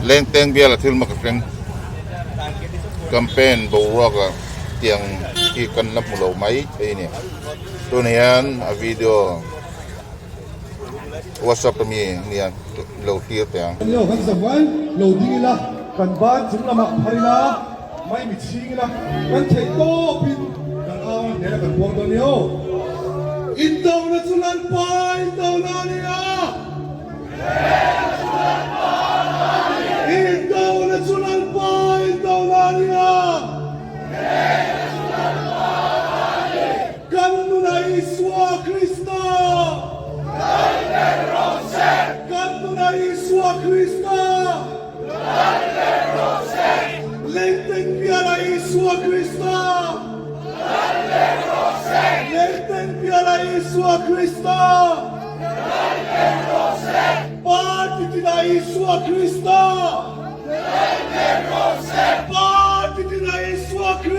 lengteng biar latil makakeng campaign bawa ka tiang ikan lap mulau mai ini tu nian a video WhatsApp kami nian lau tiap yang Leo kan semuan lo dingilah kan ban jumlah mak harila mai micinglah kan ceko pin kan awan dia kan buang donio Intaw na sulan pa intaw na niya Intaw na sulan pa intaw na niya Kanto na Iswa Krista Kanto na Iswa Krista Lenteng biara Iswa Krista Lenteng biara Iswa Krista Pati na Iswa Krista Pati na Iswa Krista